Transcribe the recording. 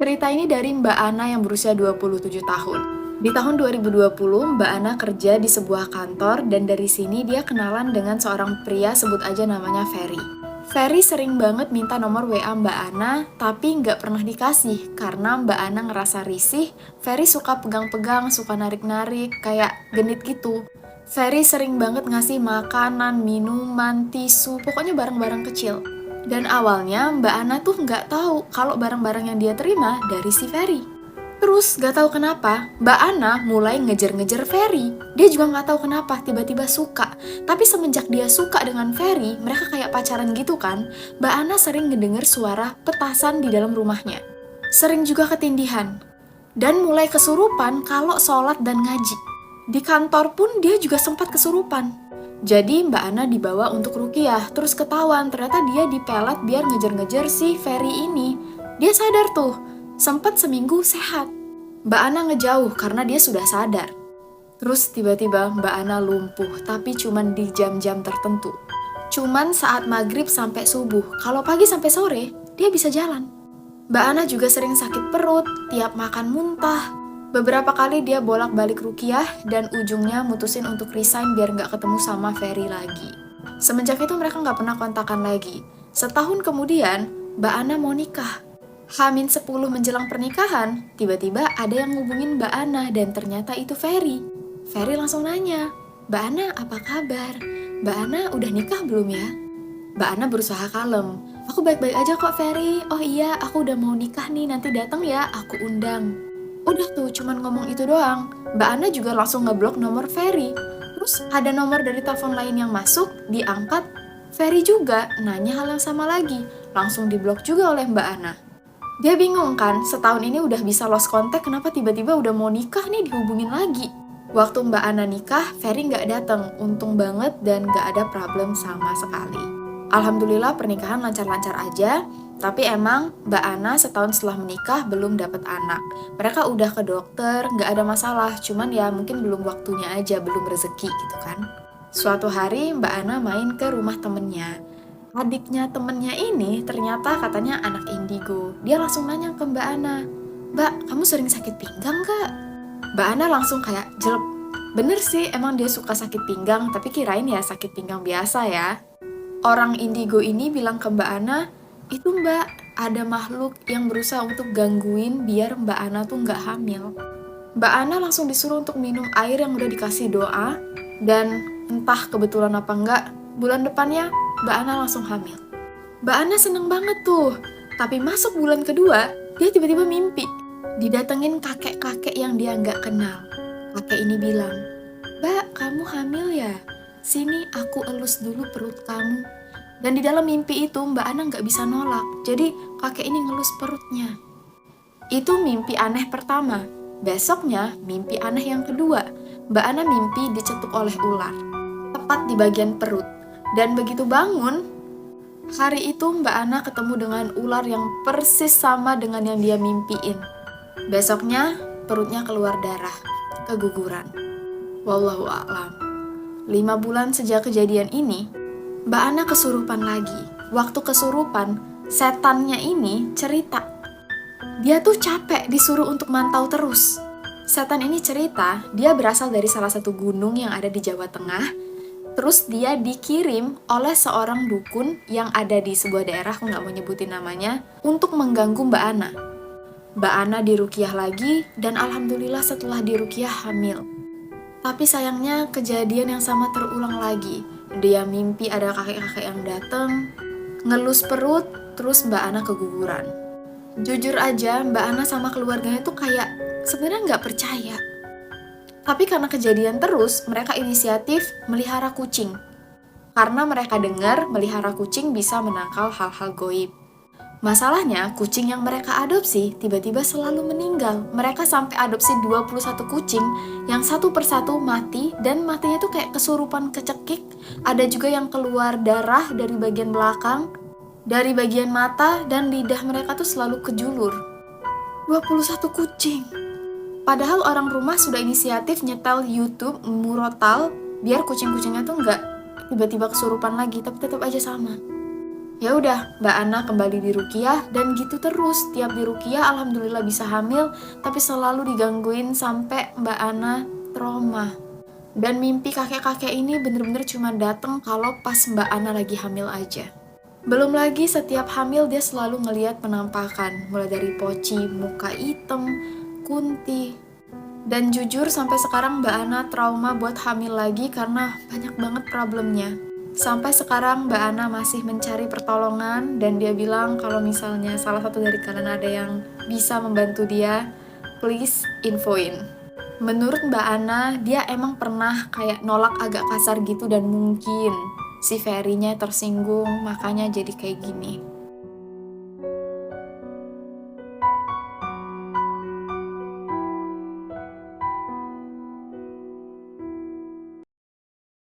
Cerita ini dari Mbak Ana yang berusia 27 tahun. Di tahun 2020, Mbak Ana kerja di sebuah kantor dan dari sini dia kenalan dengan seorang pria, sebut aja namanya Ferry. Ferry sering banget minta nomor WA Mbak Ana, tapi nggak pernah dikasih karena Mbak Ana ngerasa risih. Ferry suka pegang-pegang, suka narik-narik, kayak genit gitu. Ferry sering banget ngasih makanan, minuman, tisu, pokoknya barang-barang kecil. Dan awalnya Mbak Ana tuh nggak tahu kalau barang-barang yang dia terima dari si Ferry. Terus gak tahu kenapa, Mbak Ana mulai ngejar-ngejar Ferry. Dia juga nggak tahu kenapa tiba-tiba suka. Tapi semenjak dia suka dengan Ferry, mereka kayak pacaran gitu kan. Mbak Ana sering ngedenger suara petasan di dalam rumahnya. Sering juga ketindihan. Dan mulai kesurupan kalau sholat dan ngaji. Di kantor pun dia juga sempat kesurupan. Jadi Mbak Ana dibawa untuk ruqyah, terus ketahuan ternyata dia dipelet biar ngejar-ngejar si Ferry ini. Dia sadar tuh, sempat seminggu sehat. Mbak Ana ngejauh karena dia sudah sadar. Terus tiba-tiba Mbak Ana lumpuh, tapi cuman di jam-jam tertentu. Cuman saat maghrib sampai subuh, kalau pagi sampai sore, dia bisa jalan. Mbak Ana juga sering sakit perut, tiap makan muntah. Beberapa kali dia bolak-balik ruqyah dan ujungnya mutusin untuk resign biar nggak ketemu sama Ferry lagi. Semenjak itu mereka nggak pernah kontakan lagi. Setahun kemudian, Mbak Ana mau nikah. H-10 menjelang pernikahan, tiba-tiba ada yang ngubungin Mbak Ana dan ternyata itu Ferry. Ferry langsung nanya, "Mbak Ana apa kabar? Mbak Ana udah nikah belum ya?" Mbak Ana berusaha kalem. "Aku baik-baik aja kok Ferry. Oh iya, aku udah mau nikah nih, nanti datang ya, aku undang." Udah tuh, cuman ngomong itu doang. Mbak Ana juga langsung ngeblok nomor Ferry. Terus ada nomor dari telepon lain yang masuk, diangkat. Ferry juga nanya hal yang sama lagi. Langsung diblok juga oleh Mbak Ana. Dia bingung kan, setahun ini udah bisa lost contact, kenapa tiba-tiba udah mau nikah nih dihubungin lagi. Waktu Mbak Ana nikah, Ferry nggak datang. Untung banget dan nggak ada problem sama sekali. Alhamdulillah pernikahan lancar-lancar aja. Tapi emang Mbak Ana setahun setelah menikah belum dapat anak. Mereka udah ke dokter, nggak ada masalah. Cuman ya mungkin belum waktunya aja, belum rezeki gitu kan. Suatu hari Mbak Ana main ke rumah temennya. Adiknya temennya ini ternyata katanya anak indigo. Dia langsung nanya ke Mbak Ana, "Mbak, kamu sering sakit pinggang gak?" Mbak Ana langsung kayak jelek. Bener sih emang dia suka sakit pinggang, tapi kirain ya sakit pinggang biasa ya. Orang indigo ini bilang ke Mbak Ana, "Itu Mbak, ada makhluk yang berusaha untuk gangguin biar Mbak Ana tuh nggak hamil." Mbak Ana langsung disuruh untuk minum air yang udah dikasih doa, dan entah kebetulan apa enggak, bulan depannya Mbak Ana langsung hamil. Mbak Ana seneng banget tuh, tapi masuk bulan kedua, dia tiba-tiba mimpi. Didatengin kakek-kakek yang dia nggak kenal. Kakek ini bilang, "Mbak, kamu hamil ya? Sini aku elus dulu perut kamu." Dan di dalam mimpi itu Mbak Ana nggak bisa nolak, jadi kakek ini ngelus perutnya. Itu mimpi aneh pertama. Besoknya mimpi aneh yang kedua. Mbak Ana mimpi dicetuk oleh ular, tepat di bagian perut. Dan begitu bangun, hari itu Mbak Ana ketemu dengan ular yang persis sama dengan yang dia mimpiin. Besoknya perutnya keluar darah, keguguran. Wallahu a'lam. 5 bulan sejak kejadian ini, Mbak Ana kesurupan lagi. Waktu kesurupan, setannya ini cerita. Dia tuh capek disuruh untuk mantau terus. Setan ini cerita, dia berasal dari salah satu gunung yang ada di Jawa Tengah. Terus dia dikirim oleh seorang dukun yang ada di sebuah daerah, aku nggak mau nyebutin namanya, untuk mengganggu Mbak Ana. Mbak Ana diruqyah lagi, dan alhamdulillah setelah diruqyah hamil. Tapi sayangnya kejadian yang sama terulang lagi. Dia mimpi ada kakek-kakek yang datang, ngelus perut, terus Mbak Ana keguguran. Jujur aja, Mbak Ana sama keluarganya tuh kayak sebenarnya nggak percaya. Tapi karena kejadian terus, mereka inisiatif melihara kucing. Karena mereka dengar melihara kucing bisa menangkal hal-hal goib. Masalahnya, kucing yang mereka adopsi tiba-tiba selalu meninggal. Mereka sampai adopsi 21 kucing yang satu persatu mati, dan matinya tuh kayak kesurupan kecekik. Ada juga yang keluar darah dari bagian belakang, dari bagian mata, dan lidah mereka tuh selalu kejulur. 21 kucing. Padahal orang rumah sudah inisiatif nyetel YouTube murotal biar kucing-kucingnya tuh nggak tiba-tiba kesurupan lagi, tapi tetap aja sama. Ya udah, Mbak Ana kembali di ruqyah dan gitu terus. Tiap di ruqyah alhamdulillah bisa hamil, tapi selalu digangguin sampai Mbak Ana trauma. Dan mimpi kakek-kakek ini bener-bener cuma dateng kalau pas Mbak Ana lagi hamil aja. Belum lagi setiap hamil dia selalu ngeliat penampakan, mulai dari poci, muka hitam, kunti. Dan jujur sampai sekarang Mbak Ana trauma buat hamil lagi karena banyak banget problemnya. Sampai sekarang Mbak Ana masih mencari pertolongan dan dia bilang kalau misalnya salah satu dari kalian ada yang bisa membantu dia, please infoin. Menurut Mbak Ana, dia emang pernah kayak nolak agak kasar gitu dan mungkin si Ferry-nya tersinggung makanya jadi kayak gini.